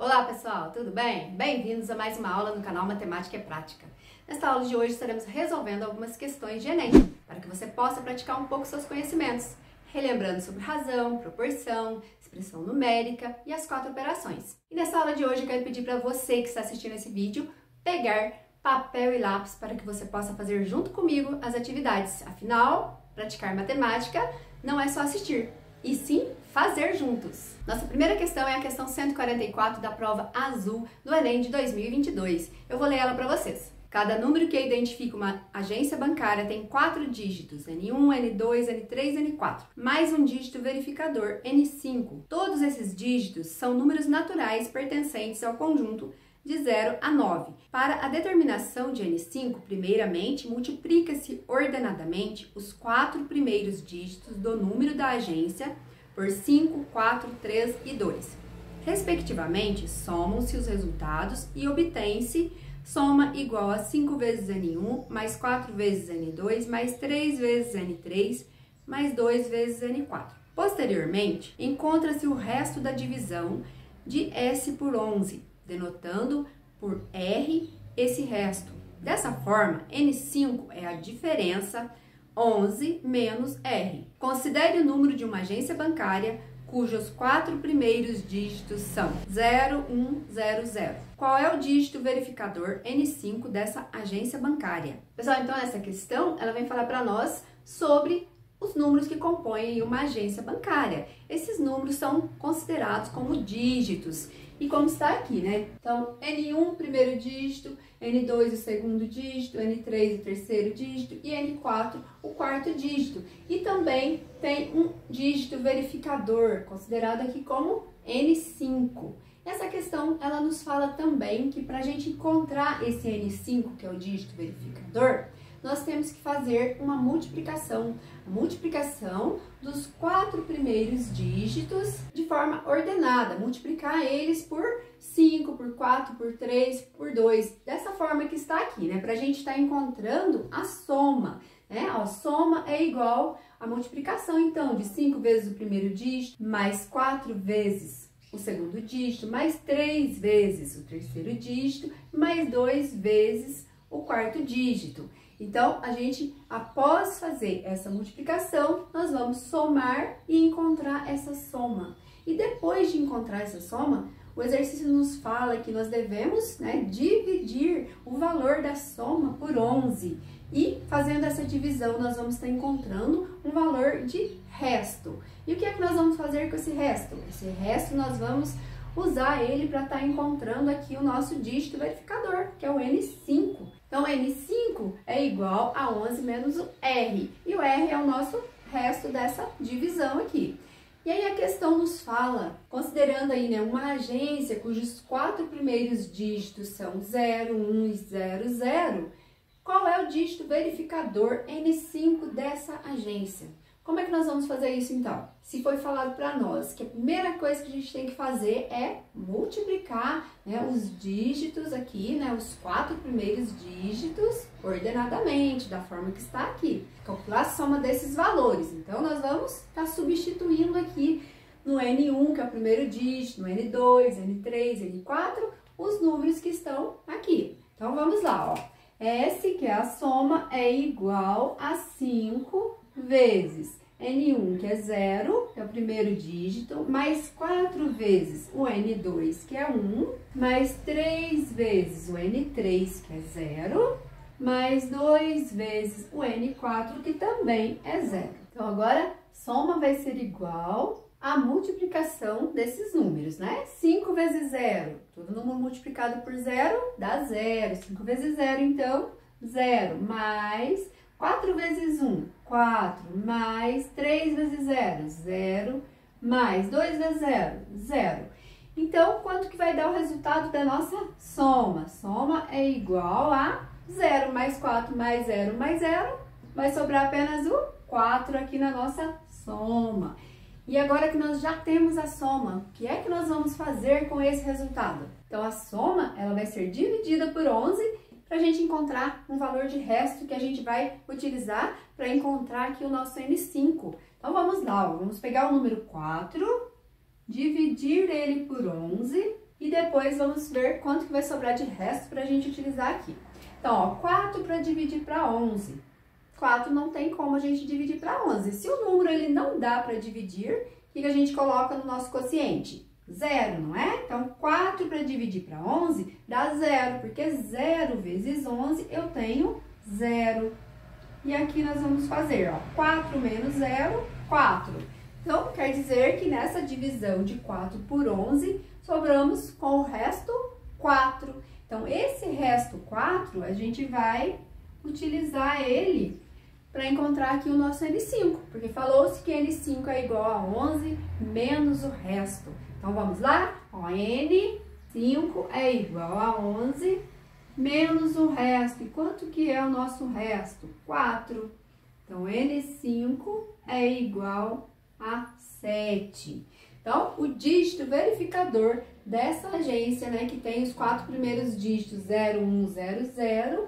Olá pessoal, tudo bem? Bem-vindos a mais uma aula no canal Matemática é Prática. Nesta aula de hoje estaremos resolvendo algumas questões de Enem, para que você possa praticar um pouco seus conhecimentos, relembrando sobre razão, proporção, expressão numérica e as 4 operações. E nessa aula de hoje eu quero pedir para você que está assistindo esse vídeo, pegar papel e lápis para que você possa fazer junto comigo as atividades. Afinal, praticar matemática não é só assistir, e sim fazer juntos. Nossa primeira questão é a questão 144 da prova azul do Enem de 2022. Eu vou ler ela para vocês. Cada número que identifica uma agência bancária tem 4 dígitos, N1, N2, N3, N4, mais um dígito verificador, N5. Todos esses dígitos são números naturais pertencentes ao conjunto de 0 a 9. Para a determinação de N5, primeiramente, multiplica-se ordenadamente os 4 primeiros dígitos do número da agência por 5, 4, 3 e 2. Respectivamente, somam-se os resultados e obtém-se soma igual a 5 vezes N1, mais 4 vezes N2, mais 3 vezes N3, mais 2 vezes N4. Posteriormente, encontra-se o resto da divisão de S por 11, denotando por R esse resto. Dessa forma, N5 é a diferença 11 menos R. Considere o número de uma agência bancária cujos 4 primeiros dígitos são 0, 1, 0, 0. Qual é o dígito verificador N5 dessa agência bancária? Pessoal, então essa questão ela vem falar para nós sobre os números que compõem uma agência bancária. Esses números são considerados como dígitos. E como está aqui, né? Então, N1, primeiro dígito, N2, o segundo dígito, N3, o terceiro dígito e N4, o quarto dígito. E também tem um dígito verificador, considerado aqui como N5. Essa questão, ela nos fala também que para a gente encontrar esse N5, que é o dígito verificador, nós temos que fazer uma multiplicação. A multiplicação dos 4 primeiros dígitos de forma ordenada. Multiplicar eles por 5, por 4, por 3, por 2. Dessa forma que está aqui, né? Para a gente estar encontrando a soma, né? A soma é igual à multiplicação, então, de 5 vezes o primeiro dígito, mais 4 vezes o segundo dígito, mais 3 vezes o terceiro dígito, mais 2 vezes o quarto dígito. Então, a gente, após fazer essa multiplicação, nós vamos somar e encontrar essa soma. E depois de encontrar essa soma, o exercício nos fala que nós devemos, né, dividir o valor da soma por 11. E fazendo essa divisão, nós vamos estar encontrando um valor de resto. E o que é que nós vamos fazer com esse resto? Esse resto nós vamos usar ele para estar encontrando aqui o nosso dígito verificador, que é o N5. Então, N5 é igual a 11 menos o R. E o R é o nosso resto dessa divisão aqui. E aí a questão nos fala, considerando aí, né, uma agência cujos 4 primeiros dígitos são 0, 1 e 0, 0, qual é o dígito verificador N5 dessa agência? Como é que nós vamos fazer isso então? Se foi falado para nós que a primeira coisa que a gente tem que fazer é multiplicar, né, os dígitos aqui, né, os 4 primeiros dígitos ordenadamente, da forma que está aqui. Calcular a soma desses valores. Então, nós vamos estar substituindo aqui no N1, que é o primeiro dígito, no N2, N3, N4, os números que estão aqui. Então, vamos lá, ó. S, que é a soma, é igual a 5 vezes N1, que é 0, que é o primeiro dígito, mais 4 vezes o N2, que é 1, mais 3 vezes o N3, que é 0, mais 2 vezes o N4, que também é 0. Então, agora, soma vai ser igual à multiplicação desses números, né? 5 vezes 0, todo número multiplicado por 0 dá 0. 5 vezes 0, então, 0, mais 4 vezes 1, 4, mais 3 vezes 0, 0, mais 2 vezes 0, 0. Então, quanto que vai dar o resultado da nossa soma? Soma é igual a 0 mais 4 mais 0 mais 0, vai sobrar apenas o 4 aqui na nossa soma. E agora que nós já temos a soma, o que é que nós vamos fazer com esse resultado? Então, a soma ela vai ser dividida por 11 para a gente encontrar um valor de resto que a gente vai utilizar para encontrar aqui o nosso N5. Então, vamos lá, ó, vamos pegar o número 4, dividir ele por 11 e depois vamos ver quanto que vai sobrar de resto para a gente utilizar aqui. Então, ó, 4 para dividir para 11. 4 não tem como a gente dividir para 11. Se o número ele não dá para dividir, o que a gente coloca no nosso quociente? 0, não é? Então, 4 para dividir para 11 dá 0, porque 0 vezes 11 eu tenho 0. E aqui nós vamos fazer, ó, 4 menos 0, 4. Então, quer dizer que nessa divisão de 4 por 11, sobramos com o resto 4. Então, esse resto 4, a gente vai utilizar ele para encontrar aqui o nosso N5, porque falou-se que N5 é igual a 11 menos o resto. Então, vamos lá? Ó, N5 é igual a 11 menos o resto. E quanto que é o nosso resto? 4. Então, N5 é igual a 7. Então, o dígito verificador dessa agência, né, que tem os 4 primeiros dígitos 0100,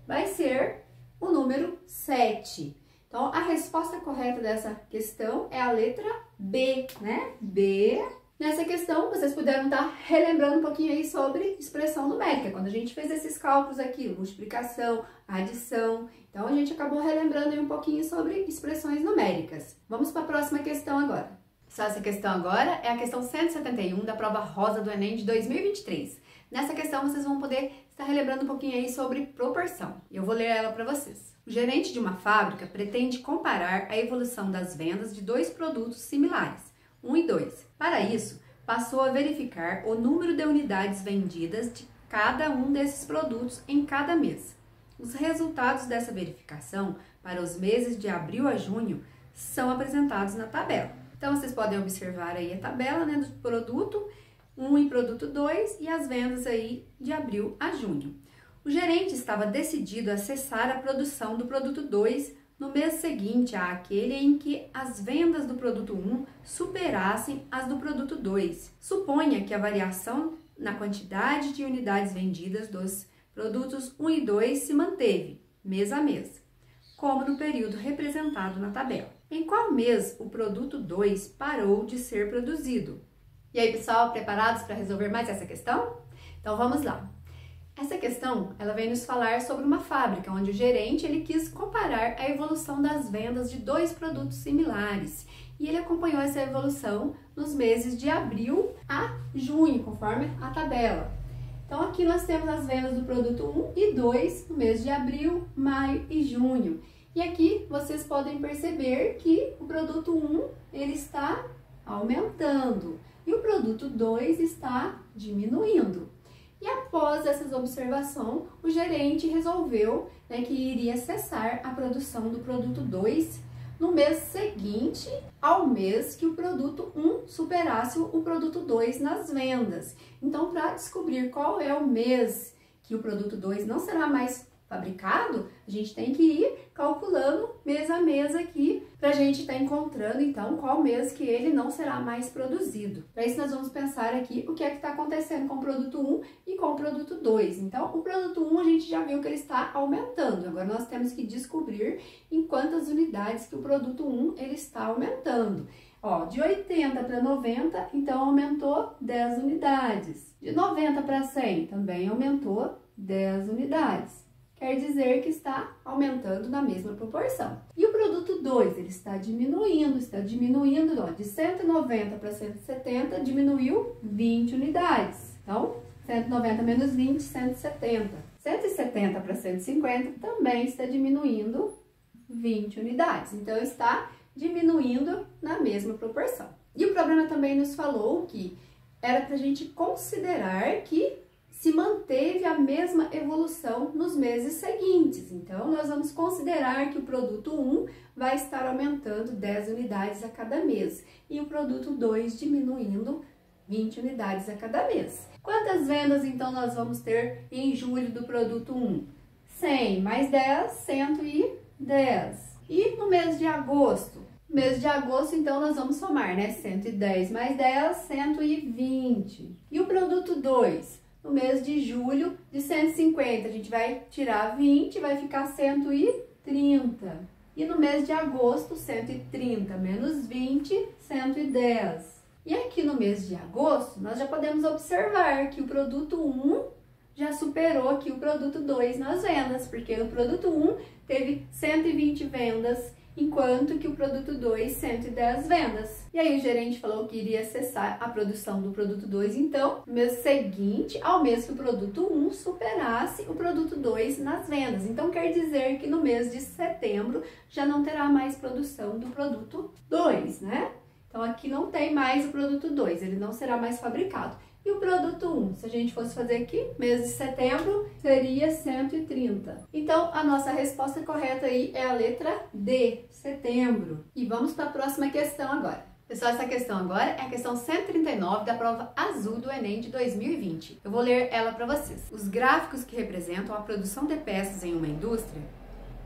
vai ser o número 7. Então, a resposta correta dessa questão é a letra B, né? B. Nessa questão, vocês puderam estar relembrando um pouquinho aí sobre expressão numérica. Quando a gente fez esses cálculos aqui, multiplicação, adição, então a gente acabou relembrando aí um pouquinho sobre expressões numéricas. Vamos para a próxima questão agora. Só essa questão agora é a questão 171 da prova rosa do Enem de 2023. Nessa questão, vocês vão poder estar relembrando um pouquinho aí sobre proporção. E eu vou ler ela para vocês. O gerente de uma fábrica pretende comparar a evolução das vendas de 2 produtos similares, 1 e 2. Para isso, passou a verificar o número de unidades vendidas de cada um desses produtos em cada mês. Os resultados dessa verificação para os meses de abril a junho são apresentados na tabela. Então, vocês podem observar aí a tabela, né, do produto 1 e produto 2 e as vendas aí de abril a junho. O gerente estava decidido a cessar a produção do produto 2 no mês seguinte àquele em que as vendas do produto 1 superassem as do produto 2. Suponha que a variação na quantidade de unidades vendidas dos produtos 1 e 2 se manteve, mês a mês, como no período representado na tabela. Em qual mês o produto 2 parou de ser produzido? E aí, pessoal, preparados para resolver mais essa questão? Então, vamos lá. Essa questão, ela vem nos falar sobre uma fábrica, onde o gerente ele quis comparar a evolução das vendas de 2 produtos similares. E ele acompanhou essa evolução nos meses de abril a junho, conforme a tabela. Então, aqui nós temos as vendas do produto 1 e 2 no mês de abril, maio e junho. E aqui vocês podem perceber que o produto 1 ele está aumentando e o produto 2 está diminuindo. E após essas observações, o gerente resolveu, né, que iria cessar a produção do produto 2 no mês seguinte ao mês que o produto 1 superasse o produto 2 nas vendas. Então, para descobrir qual é o mês que o produto 2 não será mais fabricado, a gente tem que ir calculando mês a mês aqui para a gente estar encontrando então qual mês que ele não será mais produzido. Para isso nós vamos pensar aqui o que é que está acontecendo com o produto 1 e com o produto 2. Então o produto 1 a gente já viu que ele está aumentando, agora nós temos que descobrir em quantas unidades que o produto 1 ele está aumentando. Ó, de 80 para 90, então aumentou 10 unidades. De 90 para 100 também aumentou 10 unidades. Quer dizer que está aumentando na mesma proporção. E o produto 2, ele está diminuindo, ó, de 190 para 170, diminuiu 20 unidades. Então, 190 menos 20, 170. 170 para 150 também está diminuindo 20 unidades. Então, está diminuindo na mesma proporção. E o problema também nos falou que era para a gente considerar que se manteve a mesma evolução nos meses seguintes. Então, nós vamos considerar que o produto 1 vai estar aumentando 10 unidades a cada mês e o produto 2 diminuindo 20 unidades a cada mês. Quantas vendas, então, nós vamos ter em julho do produto 1? 100 mais 10, 110. E no mês de agosto? No mês de agosto, então, nós vamos somar, né? 110 mais 10, 120. E o produto 2? No mês de julho, de 150, a gente vai tirar 20, vai ficar 130. E no mês de agosto, 130 menos 20, 110. E aqui no mês de agosto, nós já podemos observar que o produto 1 já superou aqui o produto 2 nas vendas, porque o produto 1 teve 120 vendas, enquanto que o produto 2, 110 vendas. E aí o gerente falou que iria acessar a produção do produto 2, então, no mês seguinte, ao mês que o produto 1 superasse o produto 2 nas vendas. Então, quer dizer que no mês de setembro já não terá mais produção do produto 2, né? Então, aqui não tem mais o produto 2, ele não será mais fabricado. E o produto 1, se a gente fosse fazer aqui, mês de setembro, seria 130. Então, a nossa resposta correta aí é a letra D, setembro. E vamos para a próxima questão agora. Pessoal, essa questão agora é a questão 139 da prova azul do Enem de 2020. Eu vou ler ela para vocês. Os gráficos que representam a produção de peças em uma indústria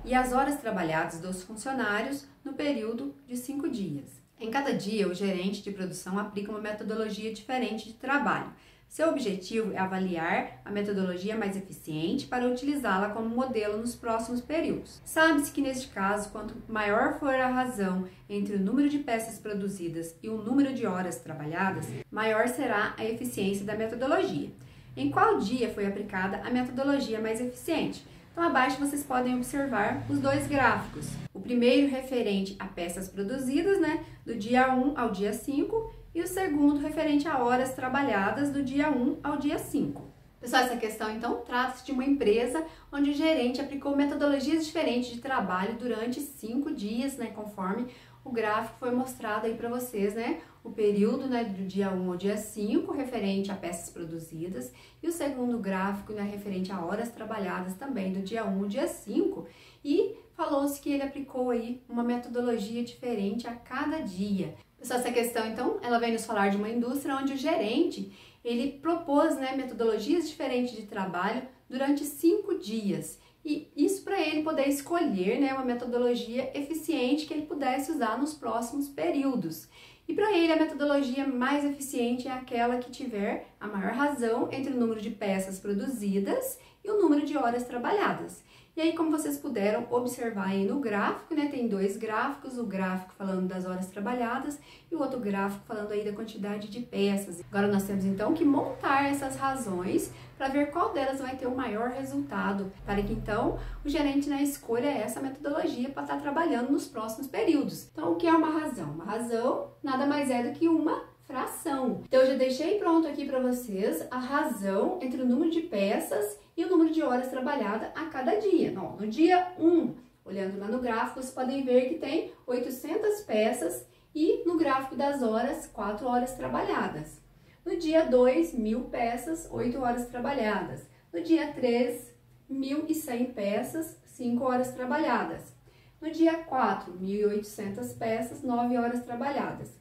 e as horas trabalhadas dos funcionários no período de 5 dias. Em cada dia, o gerente de produção aplica uma metodologia diferente de trabalho. Seu objetivo é avaliar a metodologia mais eficiente para utilizá-la como modelo nos próximos períodos. Sabe-se que, neste caso, quanto maior for a razão entre o número de peças produzidas e o número de horas trabalhadas, maior será a eficiência da metodologia. Em qual dia foi aplicada a metodologia mais eficiente? Então, abaixo vocês podem observar os dois gráficos. O primeiro referente a peças produzidas, né, do dia 1 ao dia 5, e o segundo referente a horas trabalhadas do dia 1 ao dia 5. Pessoal, essa questão, então, trata-se de uma empresa onde o gerente aplicou metodologias diferentes de trabalho durante 5 dias, né, conforme o gráfico foi mostrado aí para vocês, né? O período, né, do dia 1 ao dia 5, referente a peças produzidas, e o segundo gráfico, né, referente a horas trabalhadas também, do dia 1 ao dia 5, e falou-se que ele aplicou aí uma metodologia diferente a cada dia. Pessoal, essa questão, então, ela vem nos falar de uma indústria onde o gerente, ele propôs, né, metodologias diferentes de trabalho durante 5 dias. E isso para ele poder escolher, né, uma metodologia eficiente que ele pudesse usar nos próximos períodos. E para ele a metodologia mais eficiente é aquela que tiver a maior razão entre o número de peças produzidas e o número de horas trabalhadas. E aí, como vocês puderam observar aí no gráfico, né, tem dois gráficos, o gráfico falando das horas trabalhadas e o outro gráfico falando aí da quantidade de peças. Agora nós temos então que montar essas razões para ver qual delas vai ter o maior resultado, para que então o gerente, né, escolha essa metodologia para estar trabalhando nos próximos períodos. Então, o que é uma razão? Uma razão nada mais é do que uma fração. Então, eu já deixei pronto aqui para vocês a razão entre o número de peças e o número de horas trabalhadas a cada dia. Não, no dia 1, olhando lá no gráfico, vocês podem ver que tem 800 peças e no gráfico das horas, 4 horas trabalhadas. No dia 2, 1000 peças, 8 horas trabalhadas. No dia 3, 1100 peças, 5 horas trabalhadas. No dia 4, 1800 peças, 9 horas trabalhadas.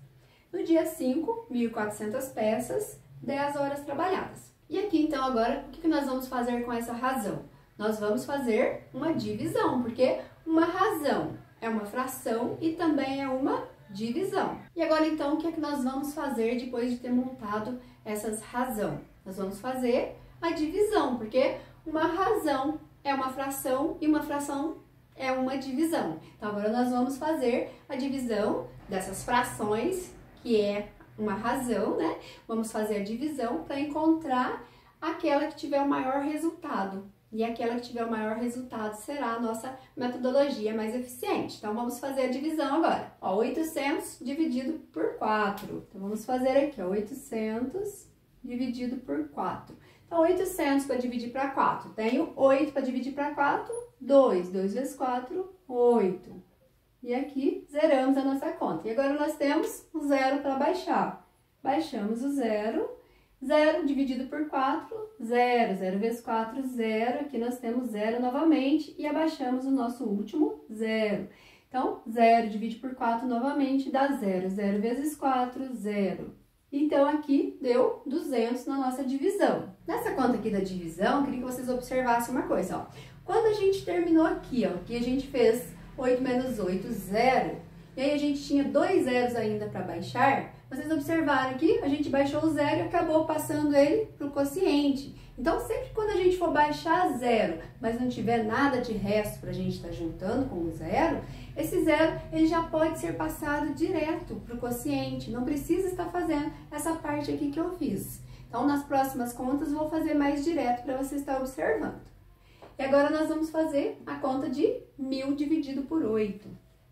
No dia 5, 1400 peças, 10 horas trabalhadas. E aqui, então, agora, o que nós vamos fazer com essa razão? Nós vamos fazer uma divisão, porque uma razão é uma fração e também é uma divisão. E agora, então, o que é que nós vamos fazer depois de ter montado essas razões? Nós vamos fazer a divisão, porque uma razão é uma fração e uma fração é uma divisão. Então, agora nós vamos fazer a divisão dessas frações, que é uma razão, né? Vamos fazer a divisão para encontrar aquela que tiver o maior resultado. E aquela que tiver o maior resultado será a nossa metodologia mais eficiente. Então, vamos fazer a divisão agora. Ó, 800 dividido por 4. Então, vamos fazer aqui, ó, 800 dividido por 4. Então, 800 para dividir para 4. Tenho 8 para dividir para 4, 2. 2 vezes 4, 8. E aqui, zeramos a nossa conta. E agora nós temos um zero para baixar. Baixamos o zero. 0 dividido por 4, 0. 0 vezes 4, 0. Aqui nós temos 0 novamente e abaixamos o nosso último 0. Então, 0 divide por 4 novamente dá 0. 0 vezes 4, 0. Então, aqui deu 200 na nossa divisão. Nessa conta aqui da divisão, eu queria que vocês observassem uma coisa, ó. Quando a gente terminou aqui, ó, que a gente fez 8 menos 8, 0, e aí a gente tinha 2 zeros ainda para baixar, Vocês observaram que a gente baixou o zero e acabou passando ele para o quociente. Então, sempre quando a gente for baixar zero, mas não tiver nada de resto para a gente estar juntando com o zero, esse zero ele já pode ser passado direto para o quociente. Não precisa estar fazendo essa parte aqui que eu fiz. Então, nas próximas contas, vou fazer mais direto para você estar observando. E agora nós vamos fazer a conta de 1.000 dividido por 8.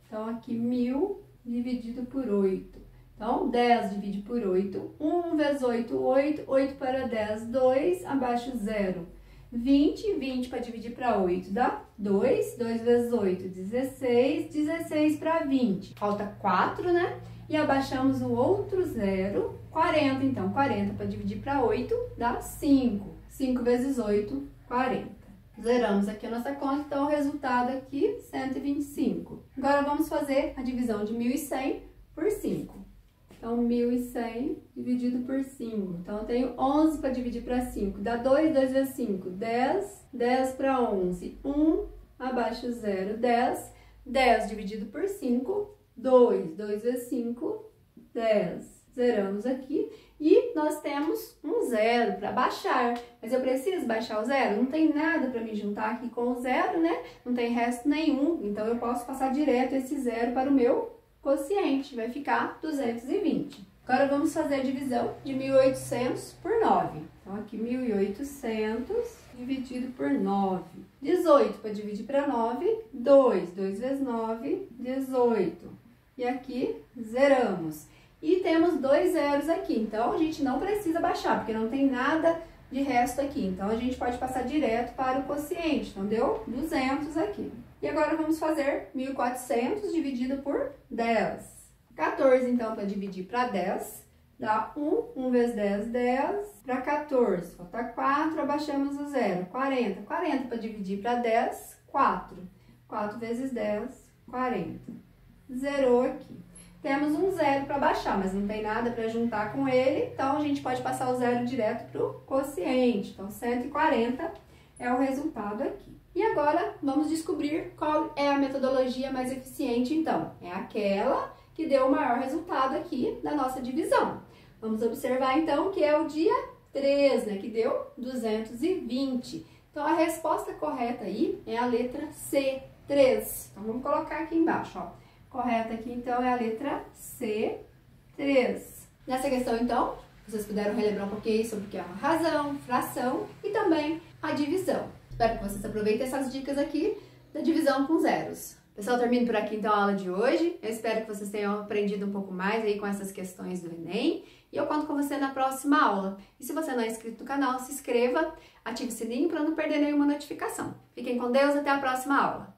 Então, aqui 1.000 dividido por 8. Então, 10 divide por 8, 1 vezes 8, 8, 8 para 10, 2, abaixo 0, 20, 20 para dividir para 8, dá 2, 2 vezes 8, 16, 16 para 20, falta 4, né? E abaixamos o outro 0, 40, então 40 para dividir para 8, dá 5, 5 vezes 8, 40. Zeramos aqui a nossa conta, então o resultado aqui, 125. Agora vamos fazer a divisão de 1.100 por 5. Então, 1.100 dividido por 5. Então, eu tenho 11 para dividir para 5. Dá 2, 2 vezes 5, 10. 10 para 11, 1. Abaixo 0, 10. 10 dividido por 5, 2. 2 vezes 5, 10. Zeramos aqui. E nós temos um zero para baixar. Mas eu preciso baixar o zero? Não tem nada para me juntar aqui com o zero, né? Não tem resto nenhum. Então, eu posso passar direto esse zero para o meu quociente, vai ficar 220. Agora vamos fazer a divisão de 1.800 por 9. Então aqui 1.800 dividido por 9. 18 para dividir para 9, 2. 2 vezes 9, 18. E aqui zeramos. E temos dois zeros aqui, então a gente não precisa baixar, porque não tem nada de resto aqui. Então a gente pode passar direto para o quociente, então deu 200 aqui. E agora vamos fazer 1.400 dividido por 10. 14, então, para dividir para 10, dá 1. 1 vezes 10, 10. Para 14, falta 4, abaixamos o 0. 40. 40 para dividir para 10, 4. 4 vezes 10, 40. Zerou aqui. Temos um zero para baixar, mas não tem nada para juntar com ele, então a gente pode passar o zero direto para o quociente. Então, 140 é o resultado aqui. E agora, vamos descobrir qual é a metodologia mais eficiente, então. É aquela que deu o maior resultado aqui da nossa divisão. Vamos observar, então, que é o dia 3, né? Que deu 220. Então, a resposta correta aí é a letra C, 3. Então, vamos colocar aqui embaixo, ó. Correta aqui, então, é a letra C, 3. Nessa questão, então, vocês puderam relembrar um pouquinho sobre o que é uma razão, fração e também a divisão. Espero que vocês aproveitem essas dicas aqui da divisão com zeros. Pessoal, termino por aqui então a aula de hoje. Eu espero que vocês tenham aprendido um pouco mais aí com essas questões do Enem. E eu conto com você na próxima aula. E se você não é inscrito no canal, se inscreva, ative o sininho para não perder nenhuma notificação. Fiquem com Deus, até a próxima aula.